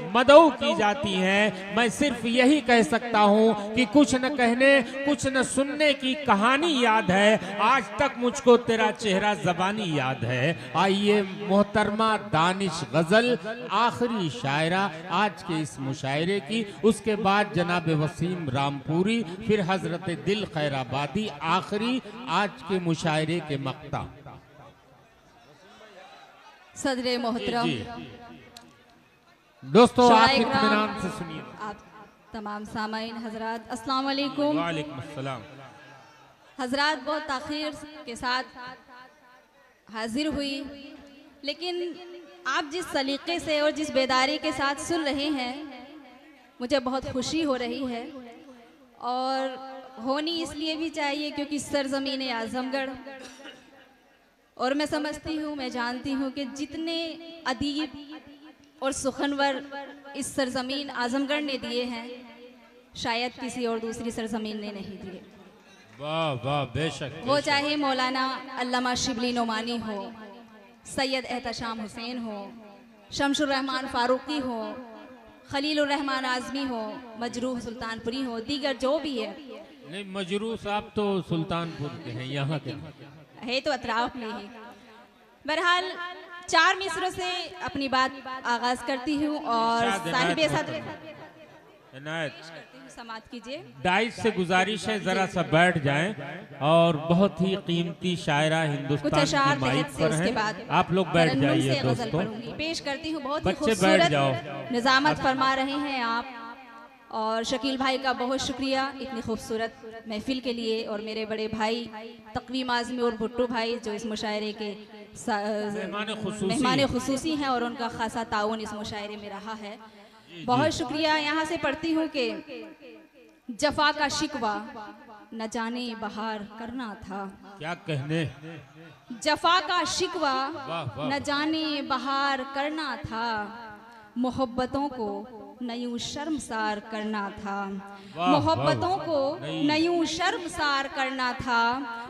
मदऊ की जाती हैं। मैं सिर्फ यही कह सकता हूँ कि कुछ न कहने कुछ न सुनने की कहानी याद है, आज तक मुझको तेरा चेहरा ज़बानी याद है। आइए मोहतरमा दानिश गजल आखिरी शायरा आज के इस मुशायरे की, उसके बाद जनाब वसीम रामपुरी, फिर हजरत दिल खैराबादी आखिरी आज के मुशायरे के मक्ता। सदरे मोहतरम दोस्तों आप इत्मीनान से सुनिए। आप तमाम सामाईन हजरात अस्सलाम वालेकुम। वालेकुम अस्सलाम। हजरात बहुत ताखीर के साथ हाजिर हुई, लेकिन आप जिस सलीके से और जिस बेदारी के साथ सुन रहे हैं मुझे बहुत खुशी हो रही है, और होनी इसलिए भी चाहिए क्योंकि सरजमीन आजमगढ़, और मैं समझती हूँ, मैं जानती हूँ कि जितने अदीब और सुखनवर इस सरजमीन आजमगढ़ ने दिए हैं शायद किसी और दूसरी सरजमीन ने नहीं दिए। वाह वाह बेशक। वो चाहे मौलाना अल्लामा शिबली नोमानी हो, सैयद एहतशाम हुसैन हो, शमशुर रहमान फारूकी हो, खलीलुर रहमान आजमी हो, मजरूह सुल्तानपुरी हो, दीगर जो भी है। नहीं, मजरूह साहब तो सुल्तानपुर के हैं, यहाँ के है तो अतराफ में ही। बहरहाल 4 मिसरों से अपनी बात आगाज करती हूँ और साहिब सदर समात कीजिए। डाइस से गुजारिश है जरा सा बैठ जाएं, और बहुत ही कीमती शायरा हिंदुस्तान की माइक पर हैं, आप लोग बैठ जाइए दोस्तों। पेश करती हूँ, बहुत ही खूबसूरत निजामत फरमा रहे हैं आप, और शकील भाई का बहुत शुक्रिया इतनी खूबसूरत महफिल के लिए, और मेरे बड़े भाई तकवीम आज़मी और भुट्टो भाई जो इस मुशायरे के मेहमान खुसूसी हैं, और उनका खासा ताउन इस मुशायरे में रहा है। बहुत शुक्रिया। यहाँ से पढ़ती हूँ कि जफा का शिकवा न जाने बहार करना था। क्या कहने। जफा का शिकवा न जाने बहार करना था, मोहब्बतों को नयूं शर्मसार करना था, मोहब्बतों को नयूं शर्मसार करना था।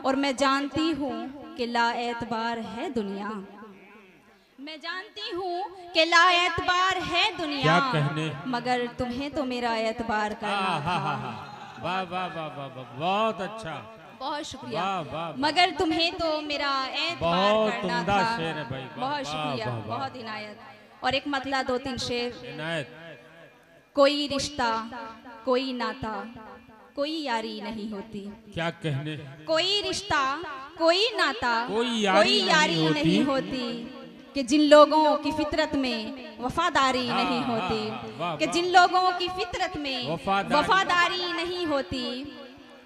और मैं जानती हूँ कि लाएतबार है दुनिया, मैं जानती हूँ कि लाएतबार है दुनिया, क्या कहने। मगर तुम्हें तो मेरा एतबार करना था। वाह वाह वाह वाह, बहुत अच्छा, बहुत शुक्रिया। वाह, मगर तुम्हें तो मेरा एतबार करना था। शेर है भाई, बहुत शुक्रिया, बहुत इनायत। और एक मतला 2-3 शेर। इनायत। कोई रिश्ता, कोई नाता, कोई यारी नहीं होती। क्या कहने। कोई रिश्ता, कोई नाता, कोई यारी नहीं होती, कि जिन लोगों की फितरत में वफादारी नहीं होती, कि जिन लोगों की फितरत में वफादारी नहीं होती।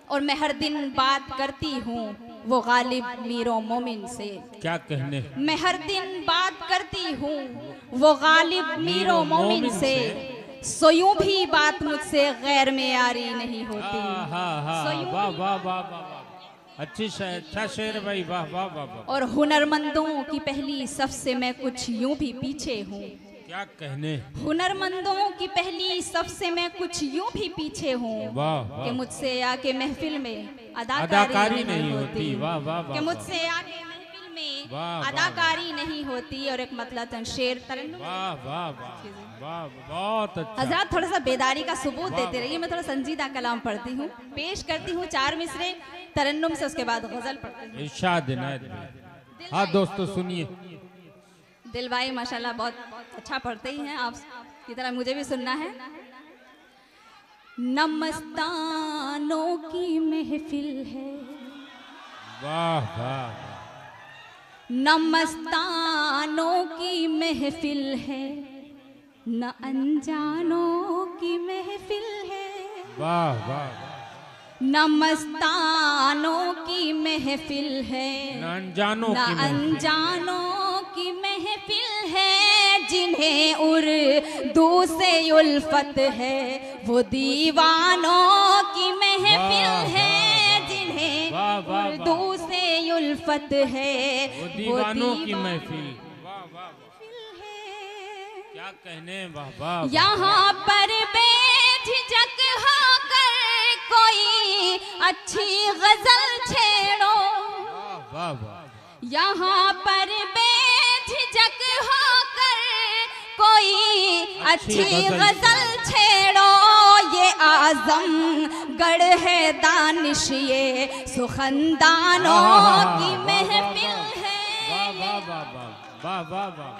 और मैं हर दिन बात करती हूँ वो गालिब मीरो मोमिन से। क्या कहने। मैं हर दिन बात करती हूँ वो गालिब मीरो मोमिन से, सो यूं भी बात मुझसे गैर मेयारी नहीं होती। वाह वाह वाह, अच्छा शेर भाई, वाह वाह वाह। और हुनरमंदों की पहली सफ से मैं कुछ यूं भी पीछे हूँ। क्या कहने। हुनरमंदों की पहली सफ से मैं कुछ यूं भी पीछे हूँ, कि मुझसे आके महफिल में अदाकारी नहीं होती। वाह वाह, कि मुझसे आके महफिल में अदाकारी नहीं होती। और एक मतलब शेर तरन्नुम। वाह वाह वाह, बहुत अच्छा। हजरत थोड़ा सा बेदारी का सबूत देते रहिए, मैं थोड़ा संजीदा कलाम पढ़ती हूँ, पेश करती हूँ 4 मिसरे तरन्नुम से, उसके बाद गजल पढ़ती हूँ। इरशाद इनायत। हाँ दोस्तों सुनिए। दिल भाई माशाल्लाह बहुत अच्छा पढ़ते ही हैं, आप की तरह मुझे भी सुनना है। नमस्तानों की महफिल है, वाह वाह, नमस्तानों की महफिल है, न अनजानों की महफिल है। वाह वाह, नमस्तानों की महफिल है, न अनजानों की महफिल है। जिन्हें उर्दू से उल्फत है वो दीवानों की महफिल है। जिन्हें उर्दू से उल्फत है वो दीवानों की महफिल है। क्या कहने। वाह वाह। यहाँ पर बेझिझक होकर कोई अच्छी गजल छेड़ो। वाह वाह। यहाँ पर बेझिझक होकर कोई कोई अच्छी गजल छेड़ो, ये आजम गढ़ है दानिश, ये सुखनदानों की महफिल है। वाह वाह वाह वाह वाह वाह,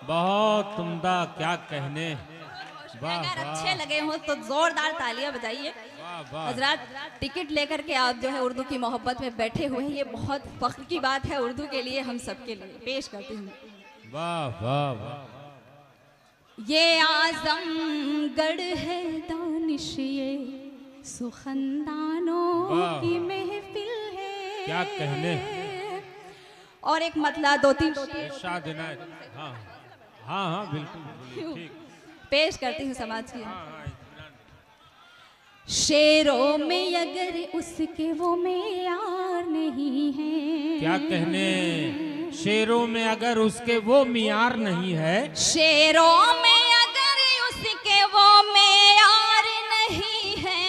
बहुत उम्दा, क्या कहने। अगर अच्छे लगे हो तो जोरदार तालियां बजाइए। हजरात, टिकट लेकर के आप जो है उर्दू की मोहब्बत में बैठे हुए हैं, ये बहुत फख्र की बात है उर्दू के लिए, हम सबके लिए। पेश करती हूँ। वाह वाह वाह। ये आजमगढ़ है दानिश, ये सुखनदानों की महफिल है। क्या कहने। और एक मतला दो तीन इरशाद इनायत। हाँ हाँ हाँ बिल्कुल ठीक। पेश करती हूँ समाज की। शेरों में अगर उसके वो मेयार नहीं है। क्या कहने। शेरों में अगर उसके वो मियार नहीं है। शेरों में अगर उसके वो मेयार नहीं है।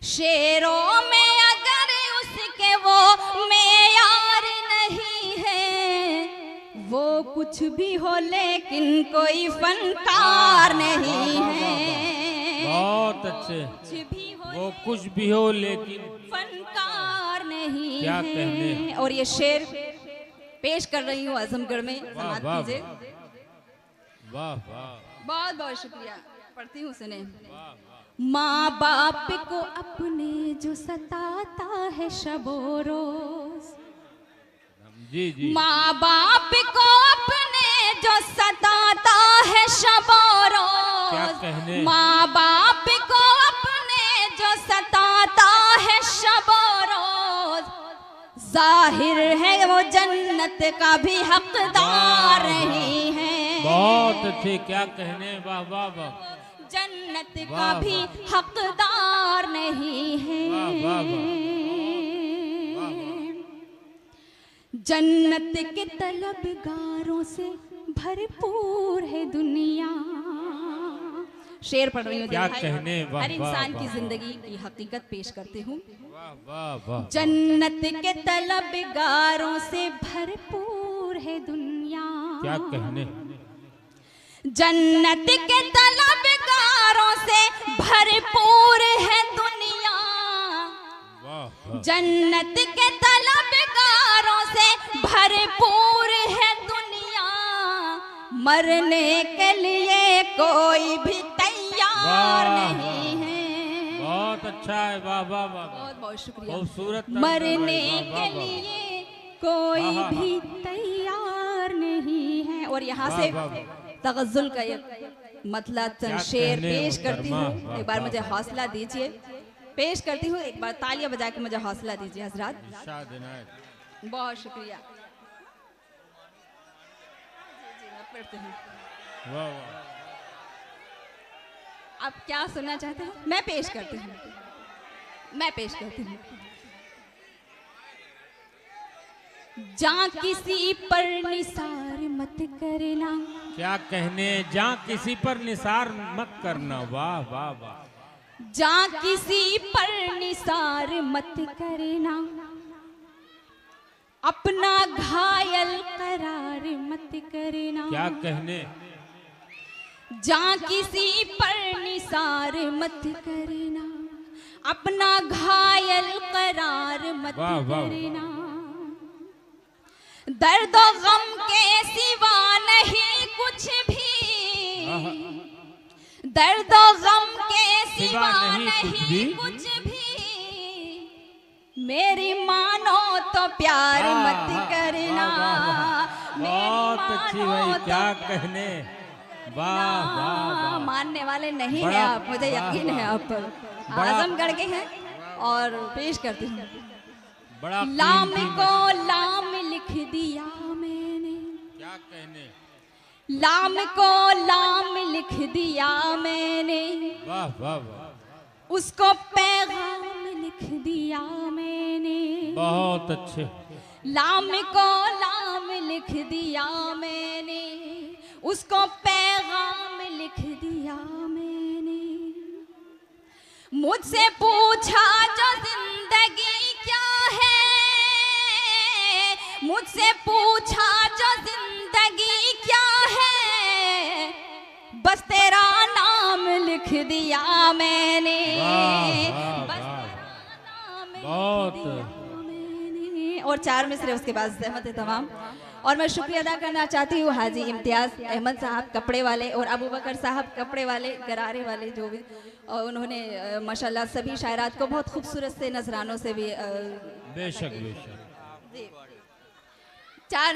शेरों में अगर उसके वो मेयार नहीं है। वो कुछ भी हो लेकिन कोई फनकार नहीं है। बहुत अच्छे। वो कुछ भी हो लेकिन फनकार नहीं क्या है। कहने। और ये शेर पेश कर रही हूँ आजमगढ़ में, समाप्त कीजिए। वाह वाह, बहुत बहुत शुक्रिया। पढ़ती हूँ, सुने। माँ बाप को अपने जो सताता है शबो रोज। जी जी। माँ बाप को अपने जो सताता है शबो रोज। क्या कहने। माँ बाप को अपने जो सताता है शबो रोज। जाहिर है वो जन्नत का भी हकदार नहीं है। बहुत अच्छे, क्या कहने। वाह वाह वाह। जन्नत का भी हकदार नहीं है। वाह वाह जन्नत के तलबगारों से भरपूर है दुनिया। शेर पढ़ रही हूँ। क्या कहने। हर इंसान की जिंदगी की हकीकत पेश करती हूँ। वाह वाह। जन्नत के तलबगारों से भरपूर है दुनिया। क्या कहने। जन्नत के तलबगारों से भरपूर है दुनिया। जन्नत के तलबगारों से भरपूर है दुनिया। मरने के लिए कोई भी तैयार नहीं है। बहुत अच्छा है। वाह वाह वाह। बहुत बहुत शुक्रिया। खूबसूरत। मरने के लिए कोई भी तैयार नहीं है। और यहाँ से तगज़ुल का एक मतला चंद शेर पेश करती हूँ। एक बार मुझे हौसला दीजिए। पेश करती हूँ, एक बार तालियां बजा के मुझे हौसला दीजिए हजरात। बहुत शुक्रिया। वाह वाह। आप क्या सुनना चाहते हैं? मैं पेश करती हूँ। मैं पेश करती हूँ। जा किसी पर निसार मत करना। क्या कहने। जा किसी पर निसार मत करना। वाह वाह वाह। जा किसी पर निसार मत करना। अपना घायल करार मत करना। क्या कहने। जा किसी पर निसार मत करना। अपना घायल करार मत करना। दर्द और गम के सिवा नहीं कुछ भी। दर्द और गम के सिवा नहीं कुछ भी। मेरी मानो तो प्यार मत करना। बहुत अच्छी भाई, क्या कहने। वाह वाह। मानने वाले नहीं है आप, मुझे यकीन है आप पर। आजमगढ़ के हैं। और पेश करती हूँ। लाम को लाम लिख दिया मैंने। क्या कहने। लाम को लाम लिख दिया मैंने। वाह वाह वाह। उसको पैगाम लिख दिया मैंने। बहुत अच्छे। लाम को लाम लिख दिया मैंने। उसको पैगाम लिख दिया मैंने। मुझसे पूछा जो जिंदगी क्या है। मुझसे पूछा जो जिंदगी क्या है। लिख दिया मैंने, वाह, बस वाह, तराना में बहुत। लिख दिया मैंने। और 4 मिसरे उसके बाद ज़हमत है तमाम। और मैं शुक्रिया अदा करना चाहती हूँ हाजी इम्तियाज़ अहमद साहब कपड़े वाले और अबू बकर साहब कपड़े वाले गरारे वाले जो भी, और उन्होंने माशाल्लाह सभी शायरात को बहुत खूबसूरत से नजरानों से भी बेशक बेशक। जी। 4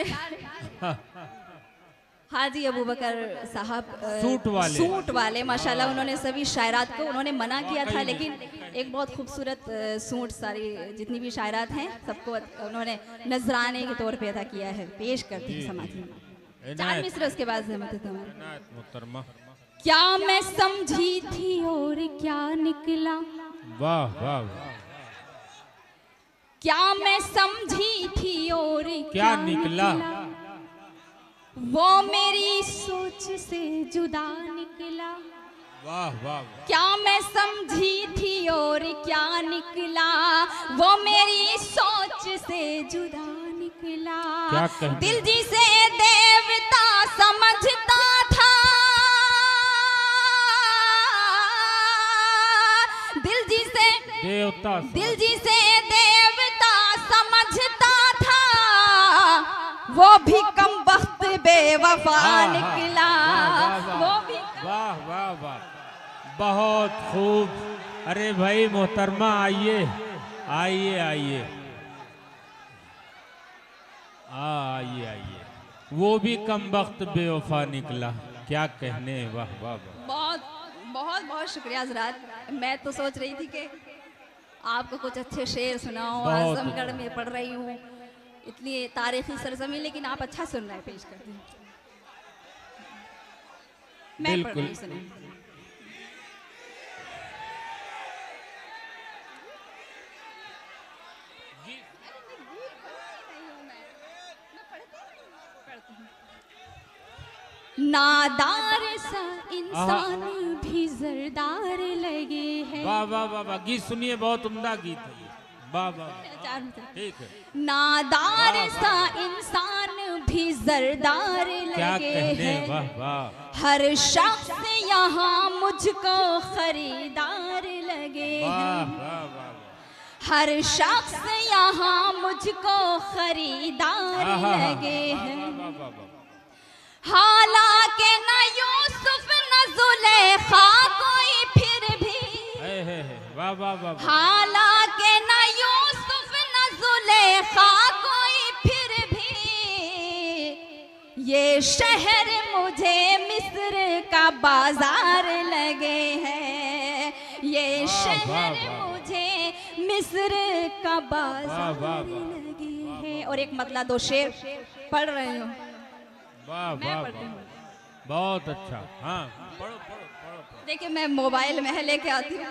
हाजी अबू बकर साहब सूट वाले माशाल्लाह उन्होंने सभी शायरात को उन्होंने मना किया था, लेकिन एक बहुत खूबसूरत सूट सारी जितनी भी शायरात हैं सबको उन्होंने नजराने के तौर पे अदा किया है, पेश करती हूँ समाधि में। 4 मिसरे उसके बाद ज़हमत है मुहतरमा। क्या मैं समझी थी और क्या निकला, वाह वाह वाह। क्या मैं समझी थी और क्या निकला, वो मेरी सोच से जुदा निकला। वाह वाह। क्या मैं समझी थी और क्या निकला, वो मेरी सोच से जुदा निकला। दिल जिसे देवता समझता था, दिल जिसे देवता समझता था, वो भी कम वक्त बेवफा निकला। वो भी वाह वाह वाह, बहुत खूब। अरे भाई मोहतरमा आइए आइए आइए आइए आइए। वो भी कम वक्त बेवफा निकला, क्या कहने। वाह वाह वाह। बहुत बहुत बहुत शुक्रिया हजरात। मैं तो सोच रही थी कि आपको कुछ अच्छे शेर सुनाओ, आजमगढ़ में पढ़ रही हूँ इतनी तारीखी सरजमी, लेकिन आप अच्छा सुन रहे हैं, पेश करते हैं। मैं पढ़ रही सुने। नादार सा इंसान भी जरदार लगे है। वाह वाह वाह वाह, गीत सुनिए, बहुत उम्दा गीत है। वाह वाह, ठीक है। नादार सा इंसान भी जरदार लगे है। वाह वाह। हर शख्स यहाँ मुझको खरीदार लगे वाह है। वाह वाह। हर शख्स यहाँ मुझको खरीदार लगे हैं। हालांकि न यूसुफ न जुलेखा कोई फिर भी, वाह वाह वाह। हालांकि न यूसुफ न जुलेखा कोई फिर भी, ये शहर मुझे मिस्र का बाजार लगे हैं। ये शहर मुझे मिस्र का बाजार लगे हैं। और एक मतला 2 शेर पढ़ रही हूँ। वाह वाह, बहुत अच्छा। हाँ पढ़ो पढ़ो पढ़ो। देखिए मैं मोबाइल में लेके आती हूँ।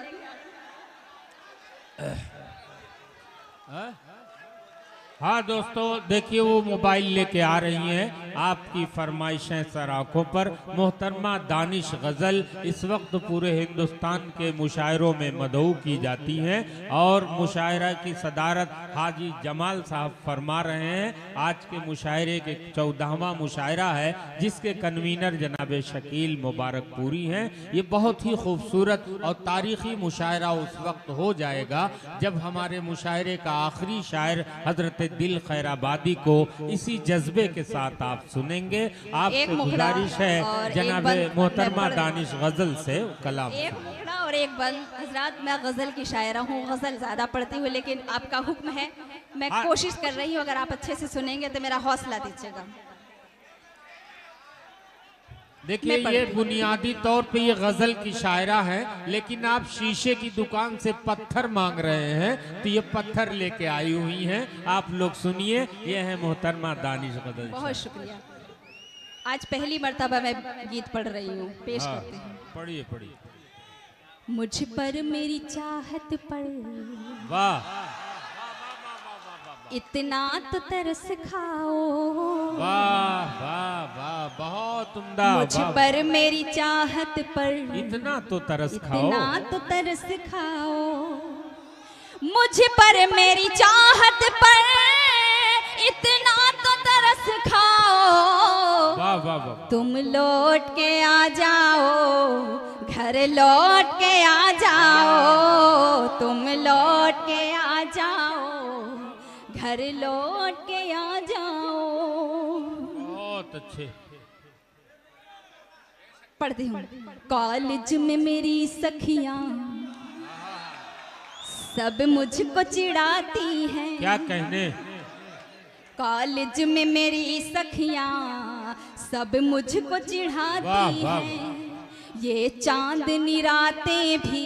हाँ दोस्तों देखिए, वो मोबाइल लेके आ रही हैं, आपकी फरमाइशें सर आंखों पर। मोहतरमा दानिश गज़ल इस वक्त पूरे हिंदुस्तान के मुशायरों में मदऊ की जाती हैं, और मुशायरा की सदारत हाजी जमाल साहब फरमा रहे हैं। आज के मुशायरे के 14वां मुशायरा है, जिसके कन्वीनर जनाब शकील मुबारकपुरी हैं। ये बहुत ही खूबसूरत और तारीखी मुशायरा उस वक्त हो जाएगा जब हमारे मुशायरे का आखिरी शायर हजरत दिल खैराबादी को इसी जज्बे के साथ आप सुनेंगे। आपसे गुजारिश है जनाब मोहतरमा दानिश गजल से कलाम। एक मुखड़ा और एक बंद। हजरात मैं गजल की शायरा हूँ, गजल ज्यादा पढ़ती हूँ, लेकिन आपका हुक्म है, मैं कोशिश कर रही हूँ, अगर आप अच्छे से सुनेंगे तो मेरा हौसला दीजिएगा। देखिए ये बुनियादी तौर पे ये गजल की शायरा है, लेकिन आप शीशे की दुकान से पत्थर मांग रहे हैं, तो ये पत्थर लेके आई हुई हैं। आप लोग सुनिए, ये है मोहतरमा दानिश गजल। बहुत शुक्रिया। आज पहली मर्तबा मैं गीत पढ़ रही हूँ, पेश करते हैं। पढ़िए पढ़िए। मुझ पर मेरी चाहत पर वाह इतना तो तरस खाओ। वाह वाह वाह, बहुत उम्दा। मुझ पर मेरी चाहत पर इतना तो तरस खाओ, इतना तो तरस खाओ। मुझ पर मेरी चाहत पर इतना तो तरस खाओ। वाह वाह वाह। तुम लौट के आ जाओ घर लौट के आ जाओ, तुम लौट के आ जाओ, घर लौट के आ जाओ। बहुत अच्छे। पढ़ती हूँ। कॉलेज में मेरी सखियां सब मुझको चिढ़ाती हैं। क्या कहने। कॉलेज में मेरी सखियां सब मुझको चिढ़ाती हैं। ये चांदनी रातें भी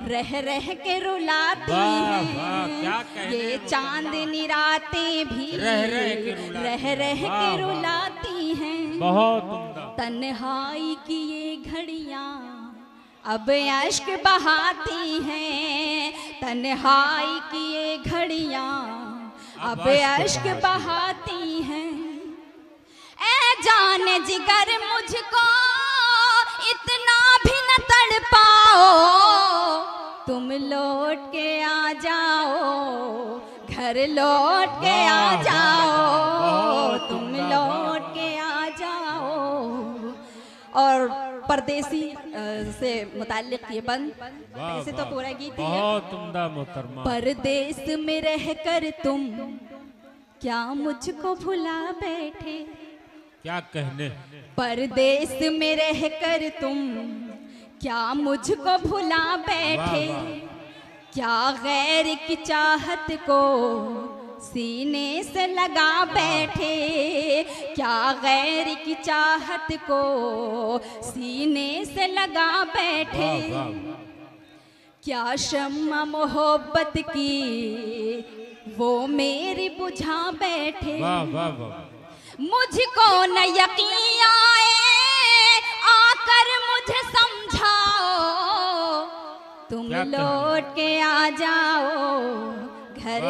रह रह के रुलाती हैं। ये चांदनी रातें भी रह रह के रुलाती हैं। बहुत तन्हाई की ये घड़ियां अब अश्क बहाती हैं। तन्हाई की ये घड़ियां अब अश्क बहाती हैं। ऐ जाने जिगर मुझको इतना भी न तड़पाओ, तुम लौट के आ जाओ, घर लौट के आ जाओ, तुम लौट के आ जाओ। और परदेसी से मुताल्लिक ये बंद ऐसे तो पूरा गीत है। बहुत उम्दा मोहतरमा। परदेस में रहकर तुम क्या मुझको भुला बैठे। क्या कहने। परदेस में रहकर तुम क्या मुझको भुला बैठे। क्या गैर की चाहत को सीने से लगा बैठे। क्या गैर की चाहत को सीने से लगा बैठे। क्या शम्मा मोहब्बत की वो मेरी बुझा बैठे। मुझको न यकीन आए आकर मुझे समझाओ, तुम लौट के आ जाओ, घर